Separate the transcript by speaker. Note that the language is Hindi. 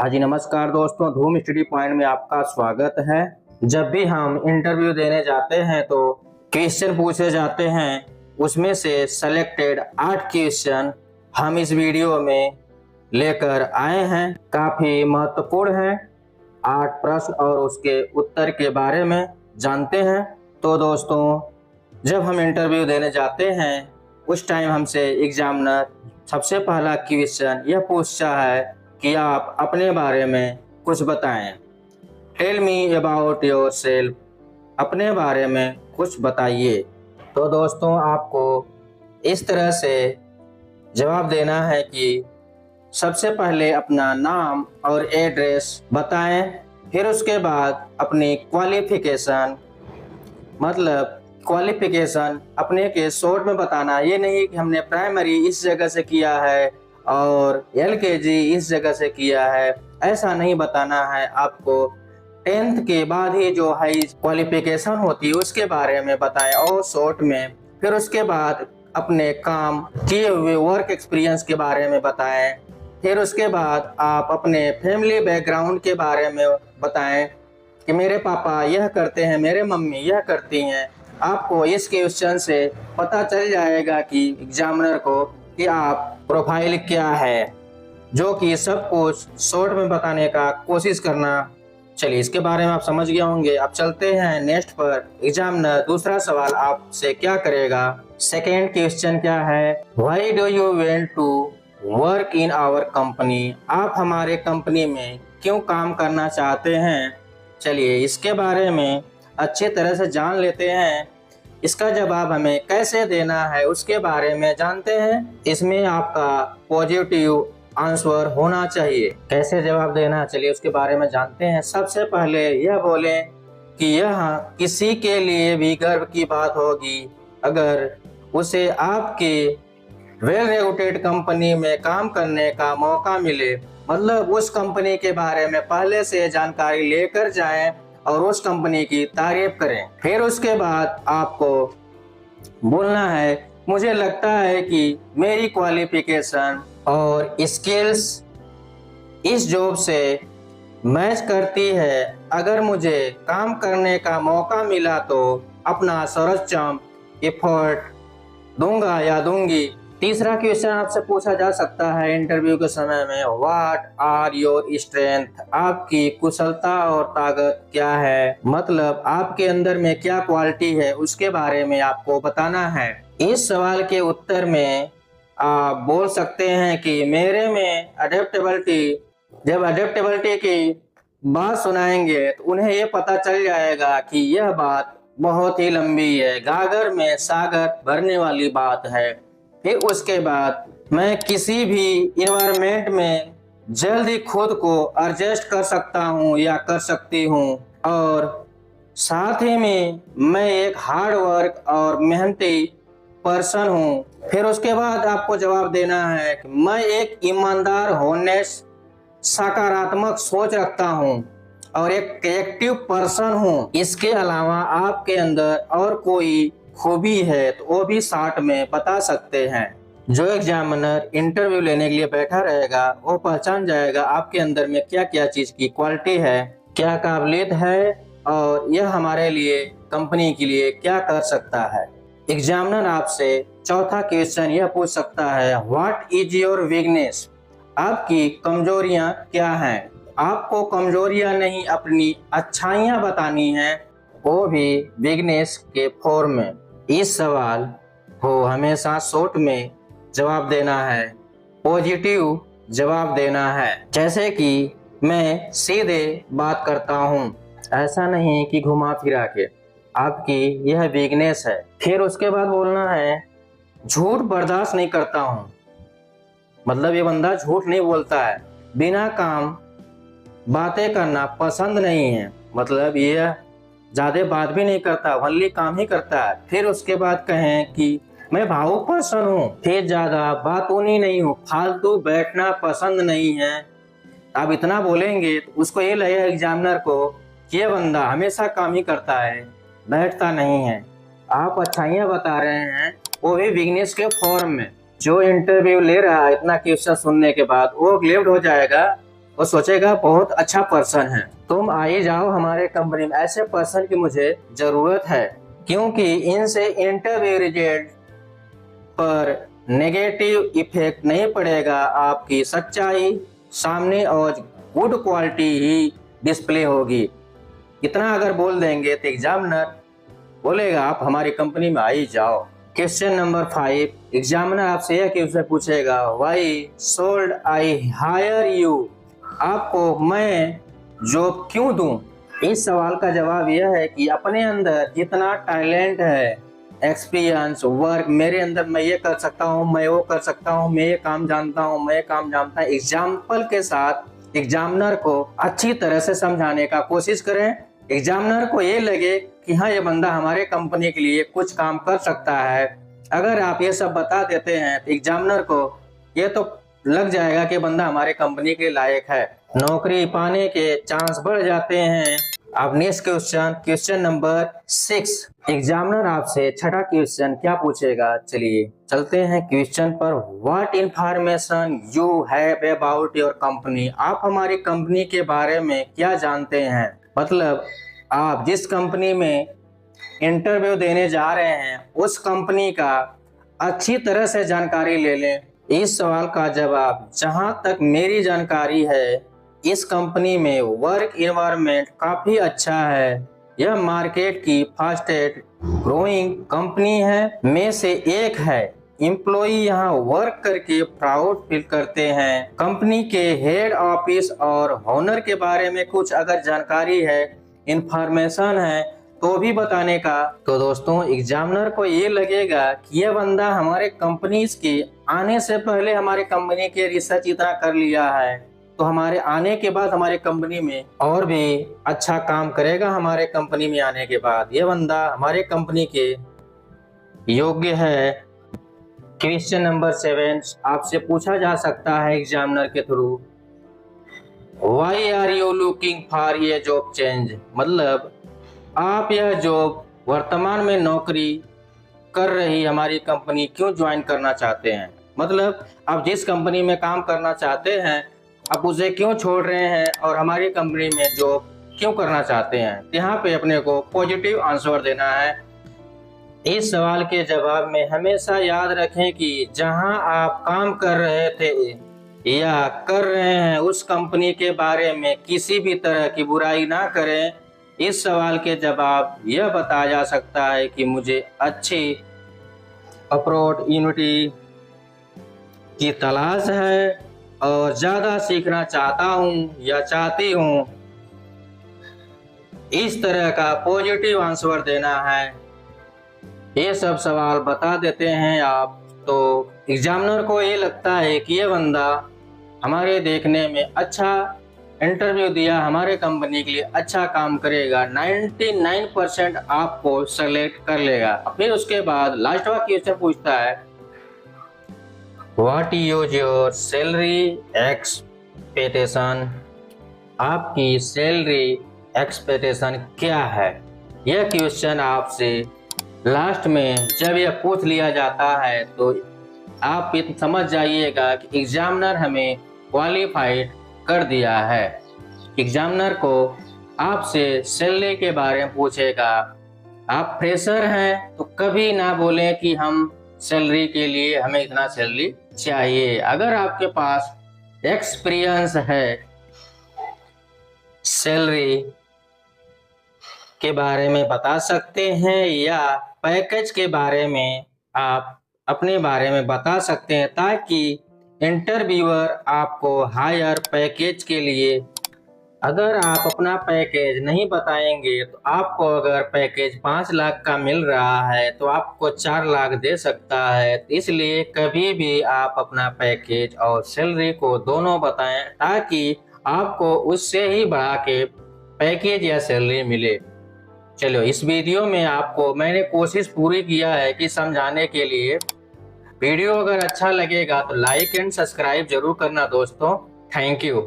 Speaker 1: हाँ जी, नमस्कार दोस्तों, धूम स्टडी पॉइंट में आपका स्वागत है। जब भी हम इंटरव्यू देने जाते हैं तो क्वेश्चन पूछे जाते हैं, उसमें से सेलेक्टेड 8 क्वेश्चन हम इस वीडियो में लेकर आए हैं। काफी महत्वपूर्ण है, 8 प्रश्न और उसके उत्तर के बारे में जानते हैं। तो दोस्तों, जब हम इंटरव्यू देने जाते हैं उस टाइम हमसे एग्जामिनर सबसे पहला क्वेश्चन यह पूछता है कि आप अपने बारे में कुछ बताएं। Tell me about yourself, अपने बारे में कुछ बताइए। तो दोस्तों, आपको इस तरह से जवाब देना है कि सबसे पहले अपना नाम और एड्रेस बताएं, फिर उसके बाद अपनी क्वालिफिकेशन, मतलब क्वालिफिकेशन अपने के शॉर्ट में बताना। ये नहीं कि हमने प्राइमरी इस जगह से किया है और एलकेजी इस जगह से किया है, ऐसा नहीं बताना है। आपको 10th के बाद ही जो हाई क्वालिफिकेशन होती है उसके बारे में बताएं और शॉर्ट में। फिर उसके बाद अपने काम किए हुए वर्क एक्सपीरियंस के बारे में बताएं। फिर उसके बाद आप अपने फैमिली बैकग्राउंड के बारे में बताएं कि मेरे पापा यह करते हैं, मेरे मम्मी यह करती हैं। आपको इस क्वेश्चन से पता चल जाएगा कि एग्जामिनर को कि आप प्रोफाइल क्या है, जो कि सब कुछ शॉर्ट में बताने का कोशिश करना। चलिए, इसके बारे में आप समझ गए होंगे। अब चलते हैं नेक्स्ट पर। एग्जामिनर दूसरा सवाल आपसे क्या करेगा। सेकेंड क्वेश्चन क्या है, why do you want to work in our company, आप हमारे कंपनी में क्यों काम करना चाहते हैं। चलिए, इसके बारे में अच्छे तरह से जान लेते हैं। इसका जवाब हमें कैसे देना है उसके बारे में जानते हैं। इसमें आपका पॉजिटिव आंसर होना चाहिए। कैसे जवाब देना, चलिए उसके बारे में जानते हैं। सबसे पहले यह बोलें कि यह किसी के लिए भी गर्व की बात होगी अगर उसे आपके वेल रेप्यूटेड कंपनी में काम करने का मौका मिले। मतलब उस कंपनी के बारे में पहले से जानकारी लेकर जाएं और उस कंपनी की तारीफ करें। फिर उसके बाद आपको बोलना है, मुझे लगता है कि मेरी क्वालिफिकेशन और स्किल्स इस जॉब से मैच करती है। अगर मुझे काम करने का मौका मिला तो अपना सर्वोच्च एफर्ट दूंगा या दूंगी। तीसरा क्वेश्चन आपसे पूछा जा सकता है इंटरव्यू के समय में, व्हाट आर योर स्ट्रेंथ, आपकी कुशलता और ताकत क्या है। मतलब आपके अंदर में क्या क्वालिटी है उसके बारे में आपको बताना है। इस सवाल के उत्तर में आप बोल सकते हैं कि मेरे में अडेप्टेबिलिटी। जब अडेप्टेबिलिटी की बात सुनाएंगे तो उन्हें ये पता चल जाएगा कि यह बात बहुत ही लंबी है, गागर में सागर भरने वाली बात है। फिर उसके बाद मैं किसी भी इन्वायरमेंट में जल्दी खुद को एडजस्ट कर सकता हूँ या कर सकती हूँ, और साथ ही में मैं एक हार्ड वर्क और मेहनती पर्सन हूँ। फिर उसके बाद आपको जवाब देना है कि मैं एक ईमानदार, होनेस्ट, सकारात्मक सोच रखता हूँ और एक एक्टिव पर्सन हूँ। इसके अलावा आपके अंदर और कोई खूबी है तो वो भी शॉर्ट में बता सकते हैं। जो एग्जामिनर इंटरव्यू लेने के लिए बैठा रहेगा वो पहचान जाएगा आपके अंदर में क्या क्या चीज की क्वालिटी है, क्या काबिलियत है और यह हमारे लिए, कंपनी के लिए क्या कर सकता है। एग्जामिनर आपसे चौथा क्वेश्चन यह पूछ सकता है, व्हाट इज योर वीकनेस, आपकी कमजोरियां क्या हैं। आपको कमजोरियां नहीं, अपनी अच्छाइयां बतानी है, वो भी वीकनेस के फॉर्म में। इस सवाल को हमेशा शॉर्ट में जवाब देना है, पॉजिटिव जवाब देना है। जैसे कि मैं सीधे बात करता हूँ, ऐसा नहीं कि घुमा फिरा के, आपकी यह वीकनेस है। फिर उसके बाद बोलना है, झूठ बर्दाश्त नहीं करता हूँ। मतलब ये बंदा झूठ नहीं बोलता है, बिना काम बातें करना पसंद नहीं है। मतलब ये ज्यादा बात भी नहीं करता, ओनली काम ही करता है। फिर उसके बाद कहें कि मैं भावुक पर्सन हूँ, फिर ज्यादा बातूनी नहीं हूँ, फालतू बैठना पसंद नहीं है। आप इतना बोलेंगे तो उसको ये लगेगा एग्जामिनर को कि ये बंदा हमेशा काम ही करता है, बैठता नहीं है। आप अच्छाइयाँ बता रहे हैं, वो भी वीकनेस के फॉर्म में। जो इंटरव्यू ले रहा है इतना क्वेश्चन सुनने के बाद वो ग्लेव्ड हो जाएगा, वो सोचेगा बहुत अच्छा पर्सन है, तुम आइए जाओ हमारे कंपनी में, ऐसे पर्सन की मुझे जरूरत है, क्योंकि इनसे इंटरव्यू रिजल्ट पर नेगेटिव इफेक्ट नहीं पड़ेगा, आपकी सच्चाई सामने और गुड क्वालिटी ही डिस्प्ले होगी। इतना अगर बोल देंगे तो एग्जामिनर बोलेगा आप हमारी कंपनी में आई जाओ। क्वेश्चन नंबर 5, एग्जामिनर आपसे यह क्वेश्चन पूछेगा, why should I hire you, आपको मैं जॉब क्यों दूं। इस सवाल का जवाब यह है कि अपने अंदर जितना टैलेंट है, एक्सपीरियंस, वर्क, मेरे अंदर मैं ये कर सकता हूँ, मैं वो कर सकता हूँ, मैं ये काम जानता हूँ, मैं ये काम जानता है, एग्जाम्पल के साथ एग्जामिनर को अच्छी तरह से समझाने का कोशिश करें। एग्जामिनर को ये लगे कि हाँ ये बंदा हमारे कंपनी के लिए कुछ काम कर सकता है। अगर आप ये सब बता देते हैं तो एग्जामिनर को ये तो लग जाएगा कि बंदा हमारे कंपनी के लायक है, नौकरी पाने के चांस बढ़ जाते हैं। अब next question, question number 6, examiner आपसे छठा क्वेश्चन क्या पूछेगा, चलिए चलते हैं क्वेश्चन पर। What information you have about your company, आप हमारी कंपनी के बारे में क्या जानते हैं। मतलब आप जिस कंपनी में इंटरव्यू देने जा रहे हैं उस कंपनी का अच्छी तरह से जानकारी ले लें। इस सवाल का जवाब, जहां तक मेरी जानकारी है इस कंपनी में वर्क एनवायरनमेंट काफी अच्छा है, यह मार्केट की फास्टेस्ट ग्रोइंग कंपनी है में से एक है, एम्प्लॉई यहाँ वर्क करके प्राउड फील करते हैं। कंपनी के हेड ऑफिस और ओनर के बारे में कुछ अगर जानकारी है, इंफॉर्मेशन है तो भी बताने का। तो दोस्तों एग्जामिनर को ये लगेगा कि यह बंदा हमारे कंपनी के आने से पहले हमारे कंपनी के रिसर्च इतना कर लिया है, तो हमारे आने के बाद हमारे कंपनी में और भी अच्छा काम करेगा। हमारे कंपनी में आने के बाद यह बंदा हमारे कंपनी के योग्य है। क्वेश्चन नंबर 7 आपसे पूछा जा सकता है एग्जामिनर के through, why are you looking for ये जॉब चेंज, मतलब आप यह जॉब वर्तमान में नौकरी कर रही हमारी कंपनी क्यों ज्वाइन करना चाहते हैं। मतलब आप जिस कंपनी में काम करना चाहते हैं आप उसे क्यों छोड़ रहे हैं और हमारी कंपनी में जॉब क्यों करना चाहते हैं। यहाँ पे अपने को पॉजिटिव आंसर देना है। इस सवाल के जवाब में हमेशा याद रखें कि जहां आप काम कर रहे थे या कर रहे हैं उस कंपनी के बारे में किसी भी तरह की बुराई ना करें। इस सवाल के जवाब यह बताया जा सकता है कि मुझे अच्छी अपॉर्चुनिटी की तलाश है और ज़्यादा सीखना चाहता हूँ या चाहती हूँ, इस तरह का पॉजिटिव आंसर देना है। ये सब सवाल बता देते हैं आप, तो एग्जामिनर को ये लगता है कि ये बंदा हमारे देखने में अच्छा इंटरव्यू दिया, हमारे कंपनी के लिए अच्छा काम करेगा, 99% आपको सेलेक्ट कर लेगा। फिर उसके बाद लास्ट वाला क्वेश्चन पूछता है, what is your salary expectation, आपकी सैलरी एक्सपेक्टेशन क्या है। यह क्वेश्चन आपसे लास्ट में जब यह पूछ लिया जाता है तो आप समझ जाइएगा कि एग्जामिनर हमें क्वालिफाइड कर दिया है। एग्जामिनर को आपसे सैलरी के बारे में पूछेगा, आप फ्रेशर हैं तो कभी ना बोलें कि हम सैलरी के लिए हमें इतना सैलरी चाहिए। अगर आपके पास एक्सपीरियंस है, सैलरी के बारे में बता सकते हैं या पैकेज के बारे में आप अपने बारे में बता सकते हैं, ताकि इंटरव्यूअर आपको हायर पैकेज के लिए, अगर आप अपना पैकेज नहीं बताएंगे तो आपको अगर पैकेज 5 लाख का मिल रहा है तो आपको 4 लाख दे सकता है। इसलिए कभी भी आप अपना पैकेज और सैलरी को दोनों बताएं, ताकि आपको उससे ही बढ़ा के पैकेज या सैलरी मिले। चलो इस वीडियो में आपको मैंने कोशिश पूरी किया है कि समझाने के लिए। वीडियो अगर अच्छा लगेगा तो लाइक एंड सब्सक्राइब जरूर करना दोस्तों। Thank you.